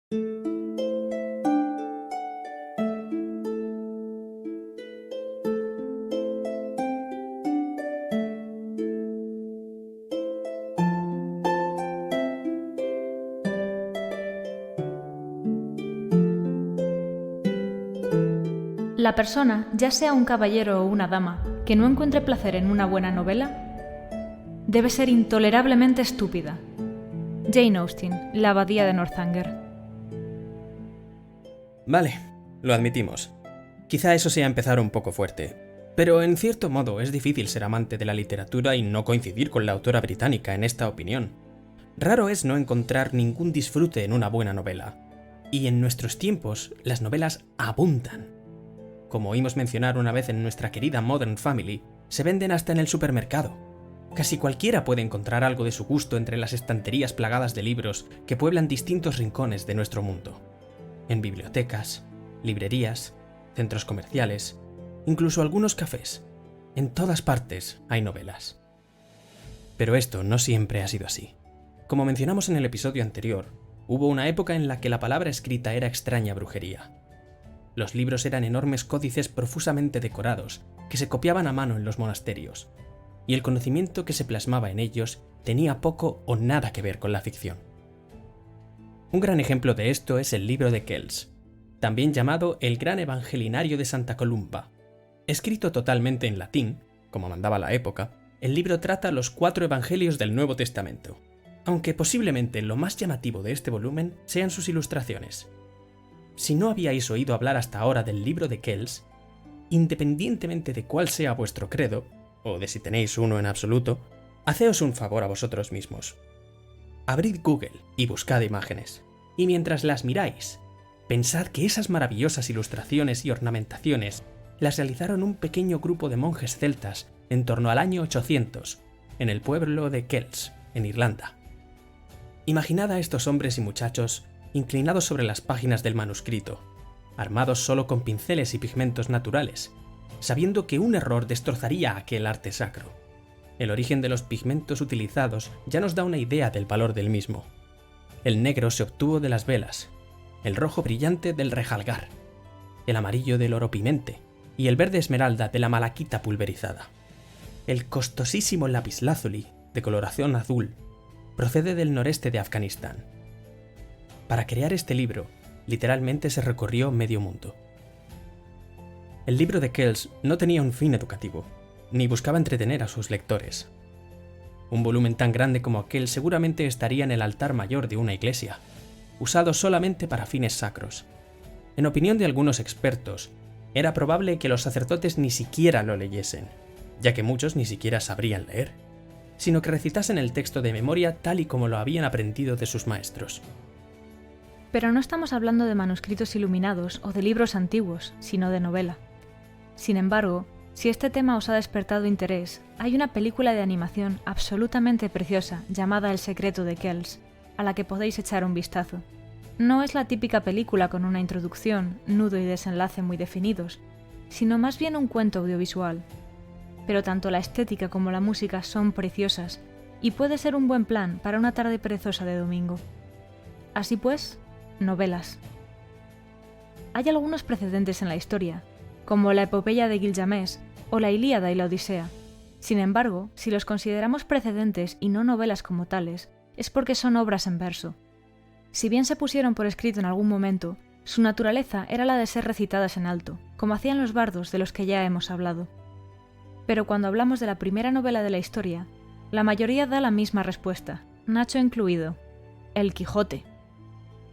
La persona, ya sea un caballero o una dama, que no encuentre placer en una buena novela, debe ser intolerablemente estúpida. Jane Austen, La abadía de Northanger. Vale, lo admitimos. Quizá eso sea empezar un poco fuerte, pero en cierto modo es difícil ser amante de la literatura y no coincidir con la autora británica en esta opinión. Raro es no encontrar ningún disfrute en una buena novela, y en nuestros tiempos las novelas abundan. Como oímos mencionar una vez en nuestra querida Modern Family, se venden hasta en el supermercado. Casi cualquiera puede encontrar algo de su gusto entre las estanterías plagadas de libros que pueblan distintos rincones de nuestro mundo. En bibliotecas, librerías, centros comerciales, incluso algunos cafés. En todas partes hay novelas. Pero esto no siempre ha sido así. Como mencionamos en el episodio anterior, hubo una época en la que la palabra escrita era extraña brujería. Los libros eran enormes códices profusamente decorados que se copiaban a mano en los monasterios, y el conocimiento que se plasmaba en ellos tenía poco o nada que ver con la ficción. Un gran ejemplo de esto es el libro de Kells, también llamado el Gran Evangelinario de Santa Columba. Escrito totalmente en latín, como mandaba la época, el libro trata los 4 evangelios del Nuevo Testamento, aunque posiblemente lo más llamativo de este volumen sean sus ilustraciones. Si no habíais oído hablar hasta ahora del libro de Kells, independientemente de cuál sea vuestro credo, o de si tenéis uno en absoluto, haceos un favor a vosotros mismos. Abrid Google y buscad imágenes, y mientras las miráis, pensad que esas maravillosas ilustraciones y ornamentaciones las realizaron un pequeño grupo de monjes celtas en torno al año 800, en el pueblo de Kells, en Irlanda. Imaginad a estos hombres y muchachos inclinados sobre las páginas del manuscrito, armados solo con pinceles y pigmentos naturales, sabiendo que un error destrozaría aquel arte sacro. El origen de los pigmentos utilizados ya nos da una idea del valor del mismo. El negro se obtuvo de las velas, el rojo brillante del rejalgar, el amarillo del oropimente y el verde esmeralda de la malaquita pulverizada. El costosísimo lapislázuli, de coloración azul, procede del noreste de Afganistán. Para crear este libro, literalmente se recorrió medio mundo. El libro de Kells no tenía un fin educativo, ni buscaba entretener a sus lectores. Un volumen tan grande como aquel seguramente estaría en el altar mayor de una iglesia, usado solamente para fines sacros. En opinión de algunos expertos, era probable que los sacerdotes ni siquiera lo leyesen, ya que muchos ni siquiera sabrían leer, sino que recitasen el texto de memoria tal y como lo habían aprendido de sus maestros. Pero no estamos hablando de manuscritos iluminados o de libros antiguos, sino de novela. Sin embargo, si este tema os ha despertado interés, hay una película de animación absolutamente preciosa llamada El secreto de Kells, a la que podéis echar un vistazo. No es la típica película con una introducción, nudo y desenlace muy definidos, sino más bien un cuento audiovisual. Pero tanto la estética como la música son preciosas, y puede ser un buen plan para una tarde perezosa de domingo. Así pues, novelas. Hay algunos precedentes en la historia, como la epopeya de Gilgamesh o la Ilíada y la Odisea. Sin embargo, si los consideramos precedentes y no novelas como tales, es porque son obras en verso. Si bien se pusieron por escrito en algún momento, su naturaleza era la de ser recitadas en alto, como hacían los bardos de los que ya hemos hablado. Pero cuando hablamos de la primera novela de la historia, la mayoría da la misma respuesta, Nacho incluido: El Quijote.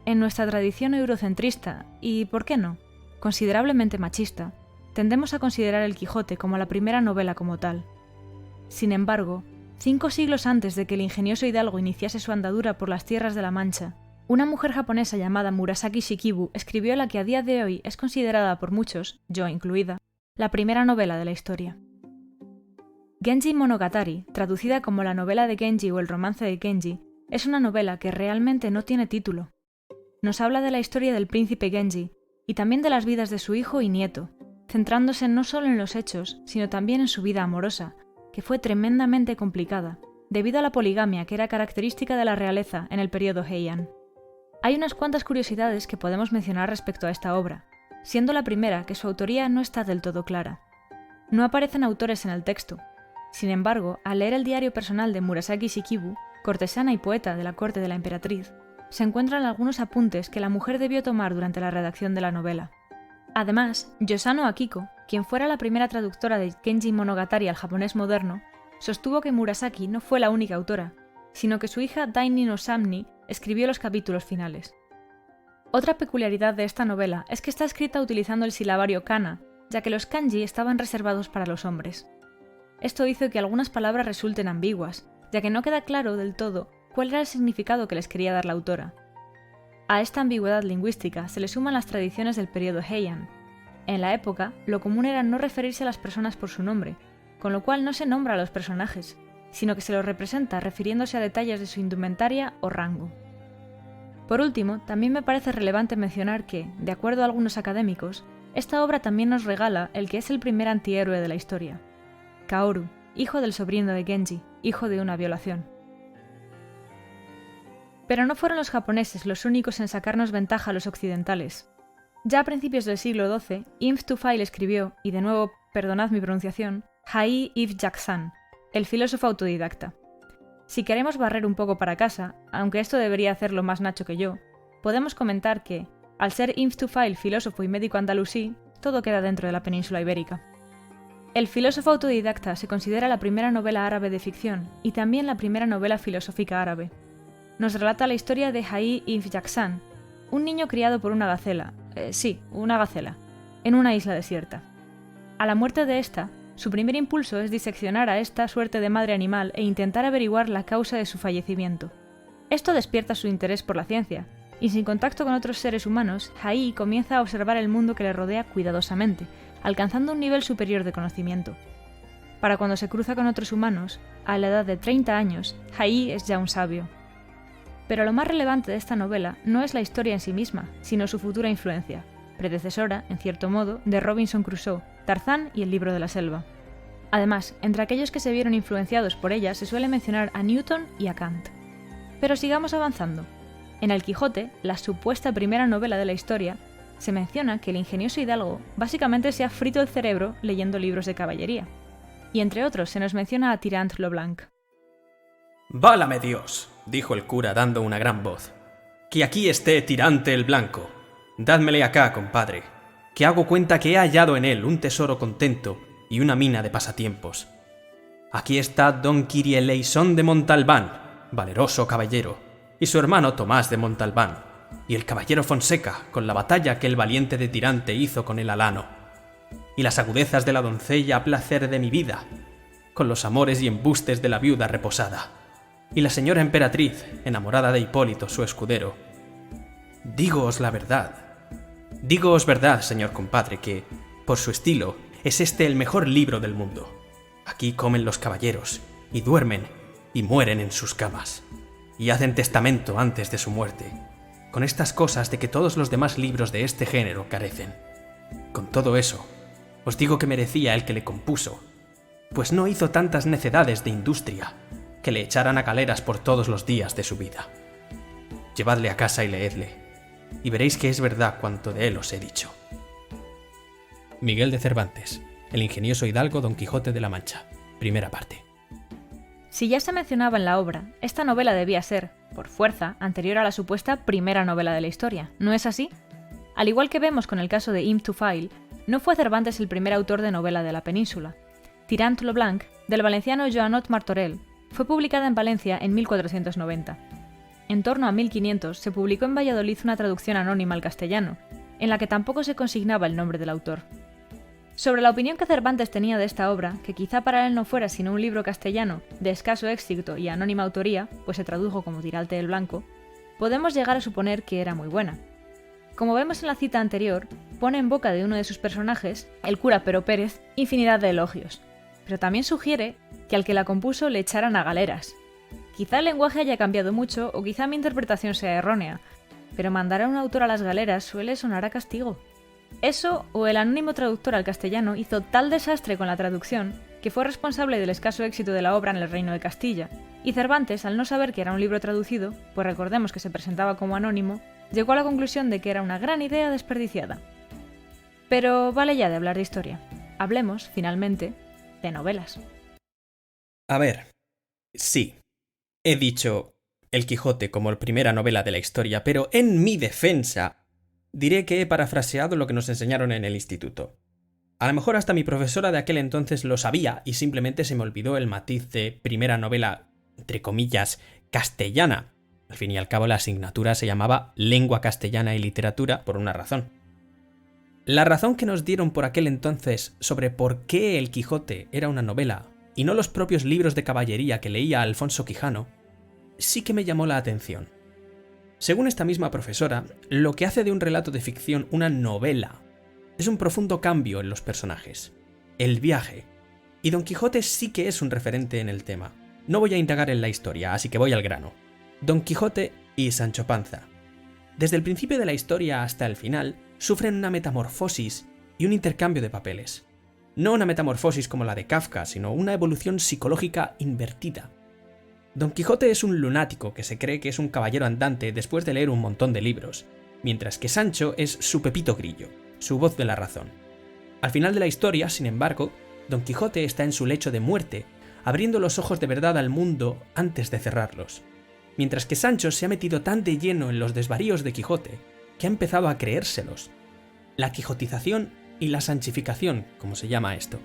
En nuestra tradición eurocentrista, y, ¿por qué no?, considerablemente machista, tendemos a considerar El Quijote como la primera novela como tal. Sin embargo, 5 siglos antes de que el ingenioso hidalgo iniciase su andadura por las tierras de la Mancha, una mujer japonesa llamada Murasaki Shikibu escribió la que a día de hoy es considerada por muchos, yo incluida, la primera novela de la historia. Genji Monogatari, traducida como la novela de Genji o el romance de Genji, es una novela que realmente no tiene título. Nos habla de la historia del príncipe Genji y también de las vidas de su hijo y nieto, centrándose no solo en los hechos, sino también en su vida amorosa, que fue tremendamente complicada, debido a la poligamia que era característica de la realeza en el periodo Heian. Hay unas cuantas curiosidades que podemos mencionar respecto a esta obra, siendo la primera que su autoría no está del todo clara. No aparecen autores en el texto. Sin embargo, al leer el diario personal de Murasaki Shikibu, cortesana y poeta de la corte de la emperatriz, se encuentran algunos apuntes que la mujer debió tomar durante la redacción de la novela. Además, Yosano Akiko, quien fuera la primera traductora de Kenji Monogatari al japonés moderno, sostuvo que Murasaki no fue la única autora, sino que su hija Daini no Samni escribió los capítulos finales. Otra peculiaridad de esta novela es que está escrita utilizando el silabario kana, ya que los kanji estaban reservados para los hombres. Esto hizo que algunas palabras resulten ambiguas, ya que no queda claro del todo cuál era el significado que les quería dar la autora. A esta ambigüedad lingüística se le suman las tradiciones del periodo Heian. En la época, lo común era no referirse a las personas por su nombre, con lo cual no se nombra a los personajes, sino que se los representa refiriéndose a detalles de su indumentaria o rango. Por último, también me parece relevante mencionar que, de acuerdo a algunos académicos, esta obra también nos regala el que es el primer antihéroe de la historia, Kaoru, hijo del sobrino de Genji, hijo de una violación. Pero no fueron los japoneses los únicos en sacarnos ventaja a los occidentales. Ya a principios del siglo XII, Im Tu-file escribió, y de nuevo, perdonad mi pronunciación, Hai If Jaksan, el filósofo autodidacta. Si queremos barrer un poco para casa, aunque esto debería hacerlo más Nacho que yo, podemos comentar que, al ser Im Tu-file filósofo y médico andalusí, todo queda dentro de la península ibérica. El filósofo autodidacta se considera la primera novela árabe de ficción y también la primera novela filosófica árabe. Nos relata la historia de Hai If Jaksan, un niño criado por una gacela, una gacela, en una isla desierta. A la muerte de esta, su primer impulso es diseccionar a esta suerte de madre animal e intentar averiguar la causa de su fallecimiento. Esto despierta su interés por la ciencia, y sin contacto con otros seres humanos, Hai comienza a observar el mundo que le rodea cuidadosamente, alcanzando un nivel superior de conocimiento. Para cuando se cruza con otros humanos, a la edad de 30 años, Hai es ya un sabio. Pero lo más relevante de esta novela no es la historia en sí misma, sino su futura influencia, predecesora, en cierto modo, de Robinson Crusoe, Tarzán y el libro de la selva. Además, entre aquellos que se vieron influenciados por ella se suele mencionar a Newton y a Kant. Pero sigamos avanzando. En El Quijote, la supuesta primera novela de la historia, se menciona que el ingenioso hidalgo básicamente se ha frito el cerebro leyendo libros de caballería. Y entre otros se nos menciona a Tirant lo Blanc. «Válame Dios», dijo el cura dando una gran voz, «que aquí esté Tirante el Blanco. Dádmele acá, compadre, que hago cuenta que he hallado en él un tesoro contento y una mina de pasatiempos. Aquí está don Quirieleisón de Montalbán, valeroso caballero, y su hermano Tomás de Montalbán, y el caballero Fonseca con la batalla que el valiente de Tirante hizo con el alano, y las agudezas de la doncella a placer de mi vida, con los amores y embustes de la viuda reposada, y la señora emperatriz, enamorada de Hipólito, su escudero. Dígoos verdad, señor compadre, que, por su estilo, es este el mejor libro del mundo. Aquí comen los caballeros, y duermen, y mueren en sus camas, y hacen testamento antes de su muerte, con estas cosas de que todos los demás libros de este género carecen. Con todo eso, os digo que merecía el que le compuso, pues no hizo tantas necedades de industria, que le echaran a galeras por todos los días de su vida. Llevadle a casa y leedle, y veréis que es verdad cuanto de él os he dicho». Miguel de Cervantes, el ingenioso hidalgo Don Quijote de la Mancha, primera parte. Si ya se mencionaba en la obra, esta novela debía ser, por fuerza, anterior a la supuesta primera novela de la historia, ¿no es así? Al igual que vemos con el caso de Im Tu-file, no fue Cervantes el primer autor de novela de la península. Tirant lo Blanc, del valenciano Joanot Martorell, fue publicada en Valencia en 1490. En torno a 1500 se publicó en Valladolid una traducción anónima al castellano, en la que tampoco se consignaba el nombre del autor. Sobre la opinión que Cervantes tenía de esta obra, que quizá para él no fuera sino un libro castellano de escaso éxito y anónima autoría, pues se tradujo como Tirante el Blanco, podemos llegar a suponer que era muy buena. Como vemos en la cita anterior, pone en boca de uno de sus personajes, el cura Pero Pérez, infinidad de elogios, pero también sugiere que al que la compuso le echaran a galeras. Quizá el lenguaje haya cambiado mucho o quizá mi interpretación sea errónea, pero mandar a un autor a las galeras suele sonar a castigo. Eso o el anónimo traductor al castellano hizo tal desastre con la traducción que fue responsable del escaso éxito de la obra en el Reino de Castilla, y Cervantes, al no saber que era un libro traducido, pues recordemos que se presentaba como anónimo, llegó a la conclusión de que era una gran idea desperdiciada. Pero vale ya de hablar de historia. Hablemos, finalmente, de novelas. A ver, sí, he dicho El Quijote como primera novela de la historia, pero en mi defensa diré que he parafraseado lo que nos enseñaron en el instituto. A lo mejor hasta mi profesora de aquel entonces lo sabía y simplemente se me olvidó el matiz de primera novela, entre comillas, castellana. Al fin y al cabo la asignatura se llamaba Lengua Castellana y Literatura por una razón. La razón que nos dieron por aquel entonces sobre por qué El Quijote era una novela y no los propios libros de caballería que leía Alfonso Quijano, sí que me llamó la atención. Según esta misma profesora, lo que hace de un relato de ficción una novela es un profundo cambio en los personajes, el viaje, y Don Quijote sí que es un referente en el tema. No voy a indagar en la historia, así que voy al grano. Don Quijote y Sancho Panza. Desde el principio de la historia hasta el final, sufren una metamorfosis y un intercambio de papeles. No una metamorfosis como la de Kafka, sino una evolución psicológica invertida. Don Quijote es un lunático que se cree que es un caballero andante después de leer un montón de libros, mientras que Sancho es su Pepito Grillo, su voz de la razón. Al final de la historia, sin embargo, Don Quijote está en su lecho de muerte, abriendo los ojos de verdad al mundo antes de cerrarlos, mientras que Sancho se ha metido tan de lleno en los desvaríos de Quijote que ha empezado a creérselos. La quijotización y la sanchificación, como se llama esto.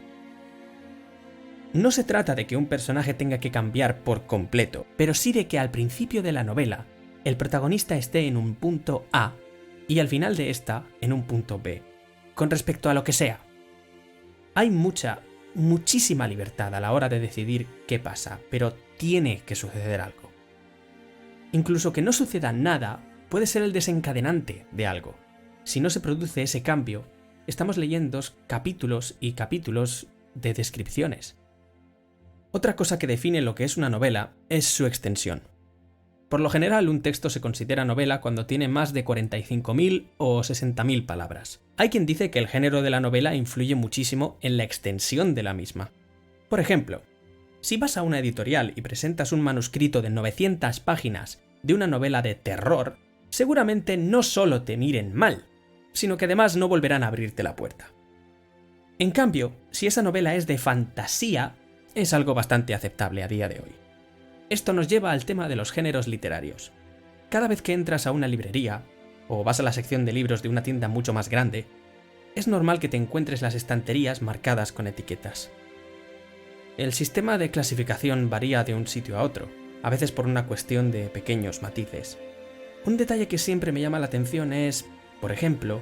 No se trata de que un personaje tenga que cambiar por completo, pero sí de que al principio de la novela el protagonista esté en un punto A y al final de esta en un punto B, con respecto a lo que sea. Hay muchísima libertad a la hora de decidir qué pasa, pero tiene que suceder algo. Incluso que no suceda nada puede ser el desencadenante de algo. Si no se produce ese cambio, estamos leyendo capítulos y capítulos de descripciones. Otra cosa que define lo que es una novela es su extensión. Por lo general, un texto se considera novela cuando tiene más de 45.000 o 60.000 palabras. Hay quien dice que el género de la novela influye muchísimo en la extensión de la misma. Por ejemplo, si vas a una editorial y presentas un manuscrito de 900 páginas de una novela de terror, seguramente no solo te miren mal, sino que además no volverán a abrirte la puerta. En cambio, si esa novela es de fantasía, es algo bastante aceptable a día de hoy. Esto nos lleva al tema de los géneros literarios. Cada vez que entras a una librería, o vas a la sección de libros de una tienda mucho más grande, es normal que te encuentres las estanterías marcadas con etiquetas. El sistema de clasificación varía de un sitio a otro, a veces por una cuestión de pequeños matices. Un detalle que siempre me llama la atención es, por ejemplo,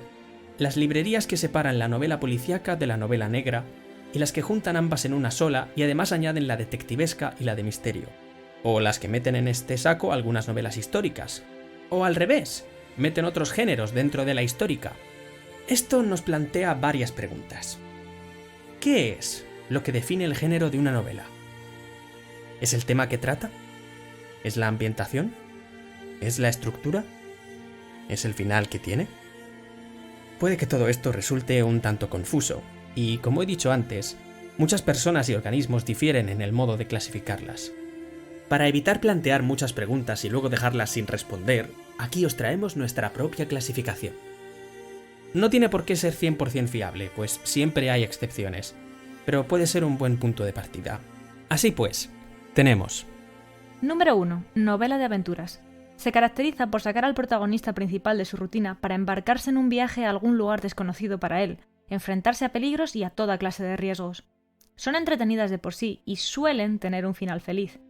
las librerías que separan la novela policíaca de la novela negra y las que juntan ambas en una sola y además añaden la detectivesca y la de misterio. O las que meten en este saco algunas novelas históricas. O al revés, meten otros géneros dentro de la histórica. Esto nos plantea varias preguntas. ¿Qué es lo que define el género de una novela? ¿Es el tema que trata? ¿Es la ambientación? ¿Es la estructura? ¿Es el final que tiene? Puede que todo esto resulte un tanto confuso, y como he dicho antes, muchas personas y organismos difieren en el modo de clasificarlas. Para evitar plantear muchas preguntas y luego dejarlas sin responder, aquí os traemos nuestra propia clasificación. No tiene por qué ser 100% fiable, pues siempre hay excepciones, pero puede ser un buen punto de partida. Así pues, tenemos... Número 1. Novela de aventuras. Se caracteriza por sacar al protagonista principal de su rutina para embarcarse en un viaje a algún lugar desconocido para él, enfrentarse a peligros y a toda clase de riesgos. Son entretenidas de por sí y suelen tener un final feliz.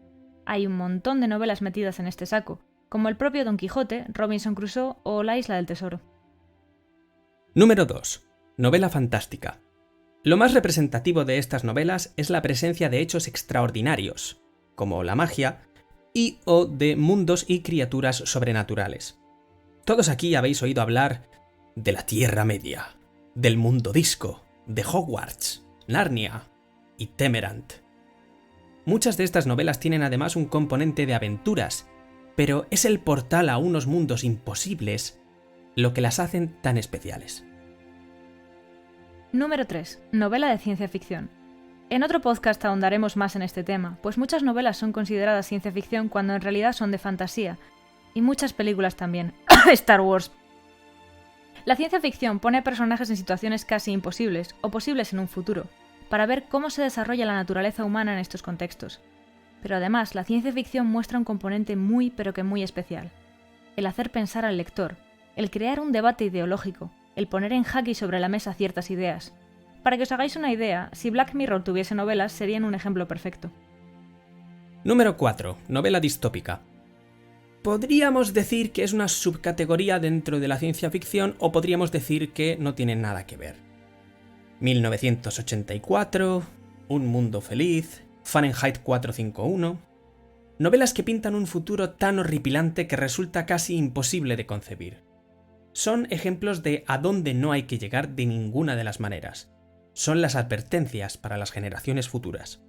Hay un montón de novelas metidas en este saco, como el propio Don Quijote, Robinson Crusoe o La Isla del Tesoro. Número 2. Novela fantástica. Lo más representativo de estas novelas es la presencia de hechos extraordinarios, como la magia, y o de mundos y criaturas sobrenaturales. Todos aquí habéis oído hablar de la Tierra Media, del mundo disco, de Hogwarts, Narnia y Temerant. Muchas de estas novelas tienen además un componente de aventuras, pero es el portal a unos mundos imposibles lo que las hacen tan especiales. Número 3. Novela de ciencia ficción. En otro podcast ahondaremos más en este tema, pues muchas novelas son consideradas ciencia ficción cuando en realidad son de fantasía, y muchas películas también. Star Wars. La ciencia ficción pone a personajes en situaciones casi imposibles, o posibles en un futuro, para ver cómo se desarrolla la naturaleza humana en estos contextos. Pero además, la ciencia ficción muestra un componente muy pero que muy especial. El hacer pensar al lector, el crear un debate ideológico, el poner en jaque y sobre la mesa ciertas ideas. Para que os hagáis una idea, si Black Mirror tuviese novelas, serían un ejemplo perfecto. Número 4. Novela distópica. Podríamos decir que es una subcategoría dentro de la ciencia ficción o podríamos decir que no tiene nada que ver. 1984, Un mundo feliz, Fahrenheit 451... Novelas que pintan un futuro tan horripilante que resulta casi imposible de concebir. Son ejemplos de a dónde no hay que llegar de ninguna de las maneras. Son las advertencias para las generaciones futuras.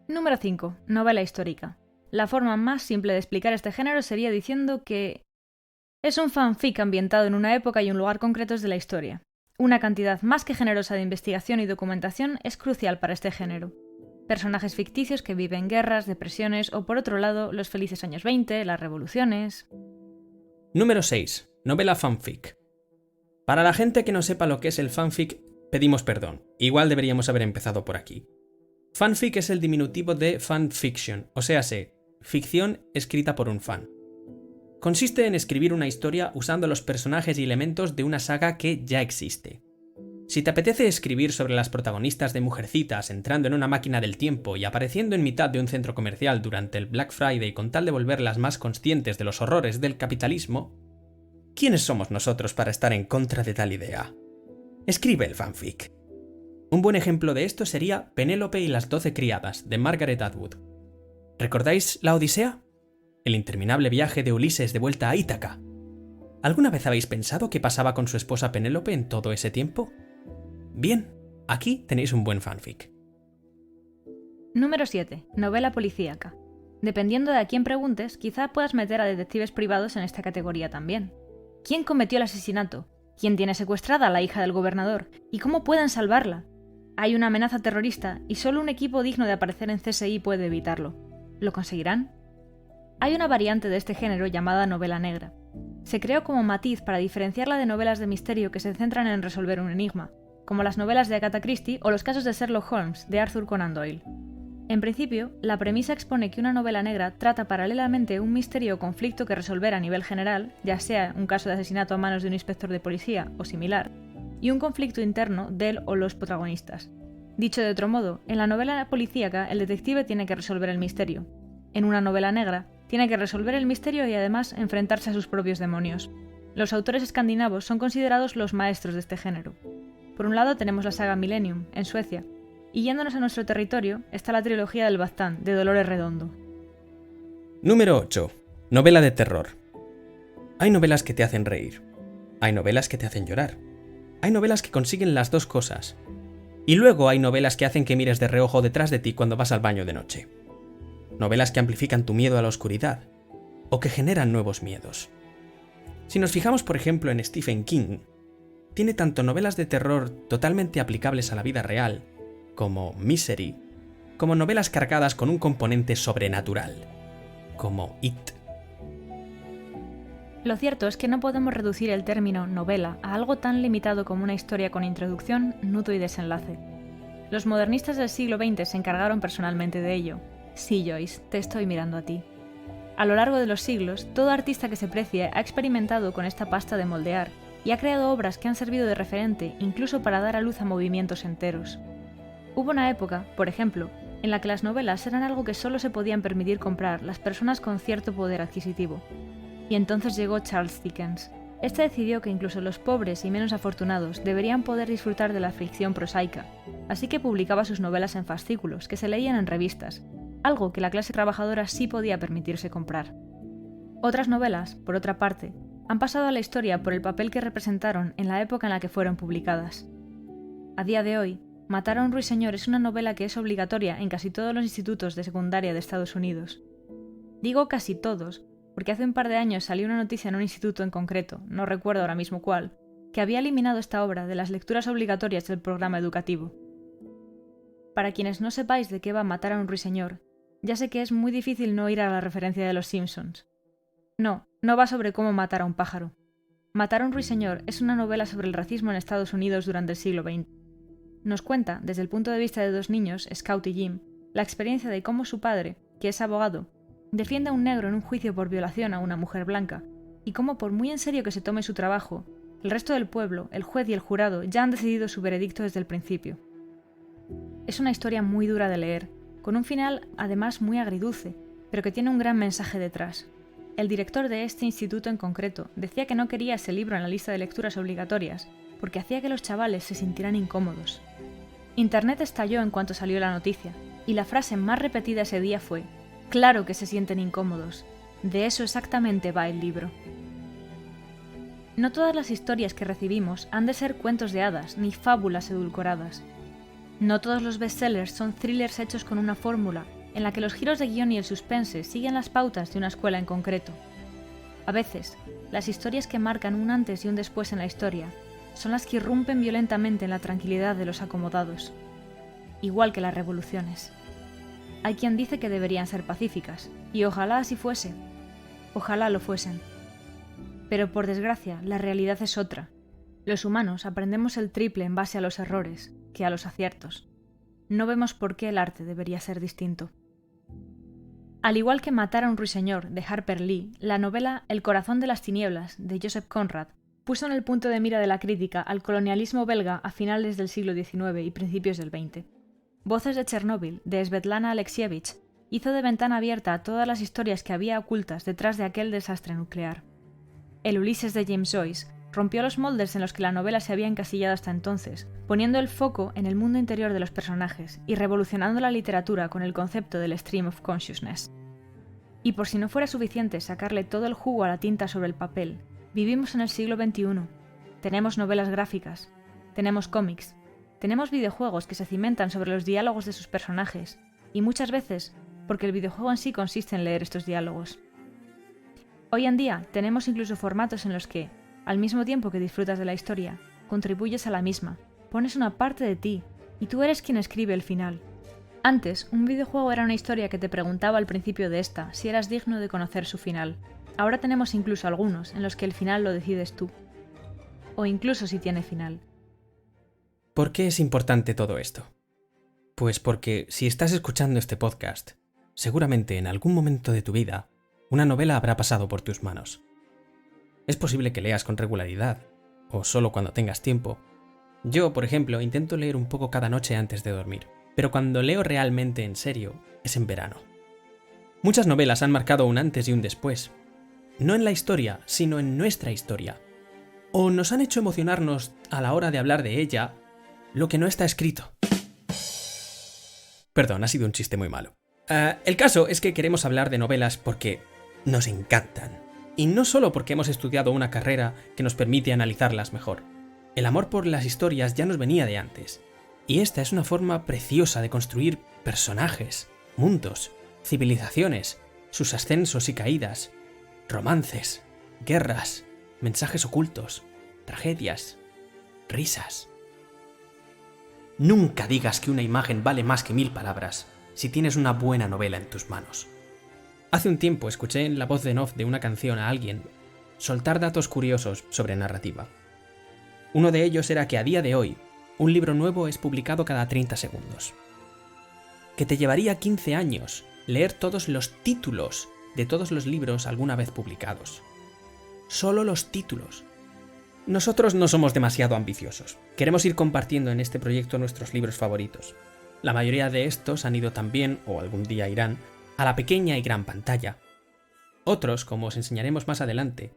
Número 5. Novela histórica. La forma más simple de explicar este género sería diciendo que es un fanfic ambientado en una época y un lugar concretos de la historia. Una cantidad más que generosa de investigación y documentación es crucial para este género. Personajes ficticios que viven guerras, depresiones o, por otro lado, los felices años 20, las revoluciones... Número 6. Novela fanfic. Para la gente que no sepa lo que es el fanfic, pedimos perdón. Igual deberíamos haber empezado por aquí. Fanfic es el diminutivo de fanfiction, o sea, ficción escrita por un fan. Consiste en escribir una historia usando los personajes y elementos de una saga que ya existe. Si te apetece escribir sobre las protagonistas de Mujercitas entrando en una máquina del tiempo y apareciendo en mitad de un centro comercial durante el Black Friday con tal de volverlas más conscientes de los horrores del capitalismo, ¿quiénes somos nosotros para estar en contra de tal idea? Escribe el fanfic. Un buen ejemplo de esto sería Penélope y las 12 criadas, de Margaret Atwood. ¿Recordáis la Odisea? El interminable viaje de Ulises de vuelta a Ítaca. ¿Alguna vez habéis pensado qué pasaba con su esposa Penélope en todo ese tiempo? Bien, aquí tenéis un buen fanfic. Número 7. Novela policíaca. Dependiendo de a quién preguntes, quizá puedas meter a detectives privados en esta categoría también. ¿Quién cometió el asesinato? ¿Quién tiene secuestrada a la hija del gobernador? ¿Y cómo pueden salvarla? Hay una amenaza terrorista y solo un equipo digno de aparecer en CSI puede evitarlo. ¿Lo conseguirán? Hay una variante de este género llamada novela negra. Se creó como matiz para diferenciarla de novelas de misterio que se centran en resolver un enigma, como las novelas de Agatha Christie o los casos de Sherlock Holmes de Arthur Conan Doyle. En principio, la premisa expone que una novela negra trata paralelamente un misterio o conflicto que resolver a nivel general, ya sea un caso de asesinato a manos de un inspector de policía o similar, y un conflicto interno del o los protagonistas. Dicho de otro modo, en la novela policíaca el detective tiene que resolver el misterio. En una novela negra, tiene que resolver el misterio y además enfrentarse a sus propios demonios. Los autores escandinavos son considerados los maestros de este género. Por un lado tenemos la saga Millennium, en Suecia, y yéndonos a nuestro territorio está la trilogía del Baztán, de Dolores Redondo. Número 8. Novela de terror. Hay novelas que te hacen reír. Hay novelas que te hacen llorar. Hay novelas que consiguen las dos cosas. Y luego hay novelas que hacen que mires de reojo detrás de ti cuando vas al baño de noche. Novelas que amplifican tu miedo a la oscuridad, o que generan nuevos miedos. Si nos fijamos, por ejemplo, en Stephen King, tiene tanto novelas de terror totalmente aplicables a la vida real, como Misery, como novelas cargadas con un componente sobrenatural, como It. Lo cierto es que no podemos reducir el término novela a algo tan limitado como una historia con introducción, nudo y desenlace. Los modernistas del siglo XX se encargaron personalmente de ello. Sí, Joyce, te estoy mirando a ti. A lo largo de los siglos, todo artista que se precie ha experimentado con esta pasta de moldear y ha creado obras que han servido de referente incluso para dar a luz a movimientos enteros. Hubo una época, por ejemplo, en la que las novelas eran algo que solo se podían permitir comprar las personas con cierto poder adquisitivo. Y entonces llegó Charles Dickens. Este decidió que incluso los pobres y menos afortunados deberían poder disfrutar de la ficción prosaica, así que publicaba sus novelas en fascículos que se leían en revistas, algo que la clase trabajadora sí podía permitirse comprar. Otras novelas, por otra parte, han pasado a la historia por el papel que representaron en la época en la que fueron publicadas. A día de hoy, Matar a un ruiseñor es una novela que es obligatoria en casi todos los institutos de secundaria de Estados Unidos. Digo casi todos, porque hace un par de años salió una noticia en un instituto en concreto, no recuerdo ahora mismo cuál, que había eliminado esta obra de las lecturas obligatorias del programa educativo. Para quienes no sepáis de qué va Matar a un ruiseñor, ya sé que es muy difícil no ir a la referencia de los Simpsons. No, No va sobre cómo matar a un pájaro. Matar a un ruiseñor es una novela sobre el racismo en Estados Unidos durante el siglo XX. Nos cuenta, desde el punto de vista de dos niños, Scout y Jim, la experiencia de cómo su padre, que es abogado, defiende a un negro en un juicio por violación a una mujer blanca, y cómo, por muy en serio que se tome su trabajo, el resto del pueblo, el juez y el jurado ya han decidido su veredicto desde el principio. Es una historia muy dura de leer, con un final además muy agridulce, pero que tiene un gran mensaje detrás. El director de este instituto en concreto decía que no quería ese libro en la lista de lecturas obligatorias, porque hacía que los chavales se sintieran incómodos. Internet estalló en cuanto salió la noticia, y la frase más repetida ese día fue: «Claro que se sienten incómodos. De eso exactamente va el libro». No todas las historias que recibimos han de ser cuentos de hadas ni fábulas edulcoradas. No todos los bestsellers son thrillers hechos con una fórmula en la que los giros de guión y el suspense siguen las pautas de una escuela en concreto. A veces, las historias que marcan un antes y un después en la historia son las que irrumpen violentamente en la tranquilidad de los acomodados, igual que las revoluciones. Hay quien dice que deberían ser pacíficas, y ojalá así fuese. Ojalá lo fuesen. Pero por desgracia, la realidad es otra. Los humanos aprendemos el triple en base a los errores que a los aciertos. No vemos por qué el arte debería ser distinto. Al igual que Matar a un ruiseñor, de Harper Lee, la novela El corazón de las tinieblas, de Joseph Conrad, puso en el punto de mira de la crítica al colonialismo belga a finales del siglo XIX y principios del XX. Voces de Chernóbil, de Svetlana Alexievich, hizo de ventana abierta a todas las historias que había ocultas detrás de aquel desastre nuclear. El Ulises de James Joyce rompió los moldes en los que la novela se había encasillado hasta entonces, poniendo el foco en el mundo interior de los personajes y revolucionando la literatura con el concepto del stream of consciousness. Y por si no fuera suficiente sacarle todo el jugo a la tinta sobre el papel, vivimos en el siglo XXI. Tenemos novelas gráficas, tenemos cómics, tenemos videojuegos que se cimentan sobre los diálogos de sus personajes, y muchas veces porque el videojuego en sí consiste en leer estos diálogos. Hoy en día tenemos incluso formatos en los que, al mismo tiempo que disfrutas de la historia, contribuyes a la misma, pones una parte de ti, y tú eres quien escribe el final. Antes, un videojuego era una historia que te preguntaba al principio de esta si eras digno de conocer su final. Ahora tenemos incluso algunos en los que el final lo decides tú. O incluso si tiene final. ¿Por qué es importante todo esto? Pues porque si estás escuchando este podcast, seguramente en algún momento de tu vida, una novela habrá pasado por tus manos. Es posible que leas con regularidad, o solo cuando tengas tiempo. Yo, por ejemplo, intento leer un poco cada noche antes de dormir, pero cuando leo realmente en serio, es en verano. Muchas novelas han marcado un antes y un después, no en la historia, sino en nuestra historia. O nos han hecho emocionarnos a la hora de hablar de ella, lo que no está escrito. Perdón, ha sido un chiste muy malo. El caso es que queremos hablar de novelas porque nos encantan. Y no solo porque hemos estudiado una carrera que nos permite analizarlas mejor. El amor por las historias ya nos venía de antes. Y esta es una forma preciosa de construir personajes, mundos, civilizaciones, sus ascensos y caídas, romances, guerras, mensajes ocultos, tragedias, risas. Nunca digas que una imagen vale más que 1000 palabras si tienes una buena novela en tus manos. Hace un tiempo escuché en la voz en off de una canción a alguien soltar datos curiosos sobre narrativa. Uno de ellos era que a día de hoy, un libro nuevo es publicado cada 30 segundos. Que te llevaría 15 años leer todos los títulos de todos los libros alguna vez publicados. Solo los títulos. Nosotros no somos demasiado ambiciosos. Queremos ir compartiendo en este proyecto nuestros libros favoritos. La mayoría de estos han ido también, o algún día irán, a la pequeña y gran pantalla. Otros, como os enseñaremos más adelante,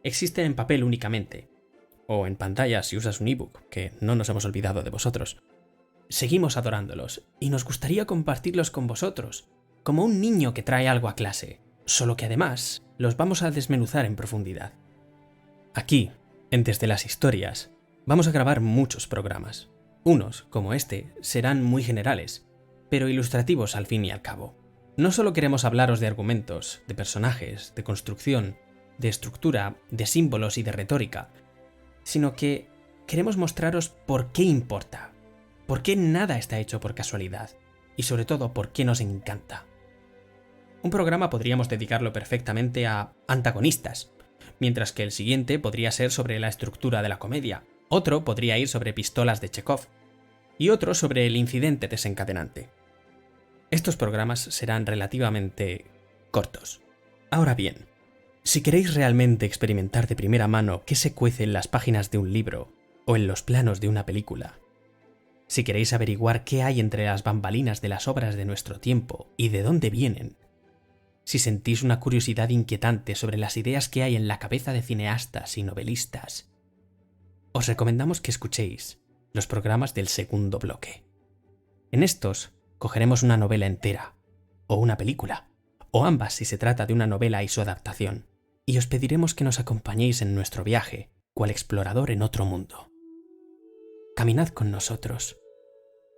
existen en papel únicamente, o en pantalla si usas un ebook, que no nos hemos olvidado de vosotros. Seguimos adorándolos, y nos gustaría compartirlos con vosotros, como un niño que trae algo a clase, solo que además los vamos a desmenuzar en profundidad. Aquí, en Desde las Historias, vamos a grabar muchos programas. Unos, como este, serán muy generales, pero ilustrativos al fin y al cabo. No solo queremos hablaros de argumentos, de personajes, de construcción, de estructura, de símbolos y de retórica, sino que queremos mostraros por qué importa, por qué nada está hecho por casualidad y sobre todo por qué nos encanta. Un programa podríamos dedicarlo perfectamente a antagonistas, mientras que el siguiente podría ser sobre la estructura de la comedia, otro podría ir sobre pistolas de Chekhov, y otro sobre el incidente desencadenante. Estos programas serán relativamente cortos. Ahora bien, si queréis realmente experimentar de primera mano qué se cuece en las páginas de un libro o en los planos de una película, si queréis averiguar qué hay entre las bambalinas de las obras de nuestro tiempo y de dónde vienen, si sentís una curiosidad inquietante sobre las ideas que hay en la cabeza de cineastas y novelistas, os recomendamos que escuchéis los programas del segundo bloque. En estos cogeremos una novela entera, o una película, o ambas si se trata de una novela y su adaptación, y os pediremos que nos acompañéis en nuestro viaje, cual explorador en otro mundo. Caminad con nosotros.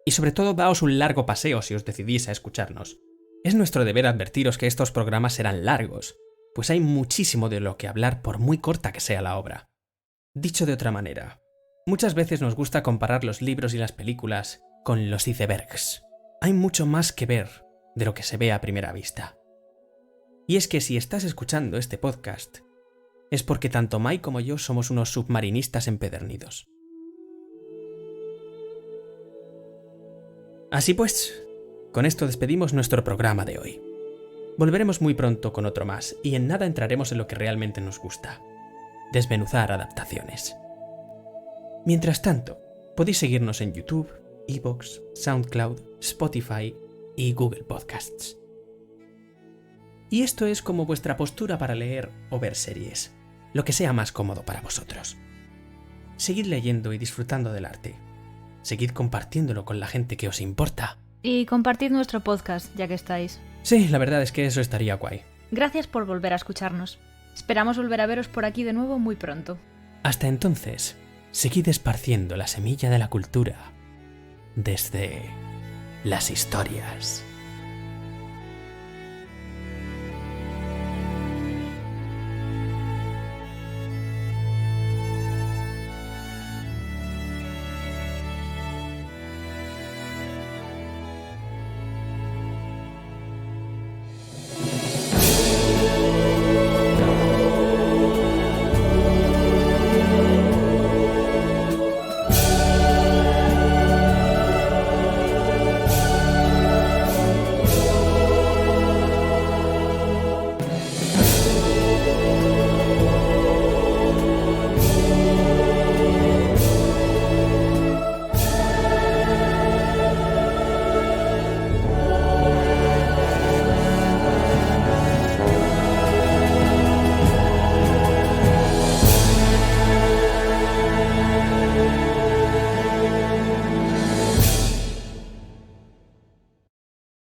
Y sobre todo daos un largo paseo si os decidís a escucharnos. Es nuestro deber advertiros que estos programas serán largos, pues hay muchísimo de lo que hablar por muy corta que sea la obra. Dicho de otra manera, muchas veces nos gusta comparar los libros y las películas con los icebergs. Hay mucho más que ver de lo que se ve a primera vista. Y es que si estás escuchando este podcast, es porque tanto Mike como yo somos unos submarinistas empedernidos. Así pues, con esto despedimos nuestro programa de hoy. Volveremos muy pronto con otro más y en nada entraremos en lo que realmente nos gusta: desmenuzar adaptaciones. Mientras tanto, podéis seguirnos en YouTube, iVoox, SoundCloud, Spotify y Google Podcasts. Y esto es como vuestra postura para leer o ver series, lo que sea más cómodo para vosotros. Seguid leyendo y disfrutando del arte. Seguid compartiéndolo con la gente que os importa. Y compartid nuestro podcast, ya que estáis. Sí, la verdad es que eso estaría guay. Gracias por volver a escucharnos. Esperamos volver a veros por aquí de nuevo muy pronto. Hasta entonces, seguid esparciendo la semilla de la cultura desde las historias.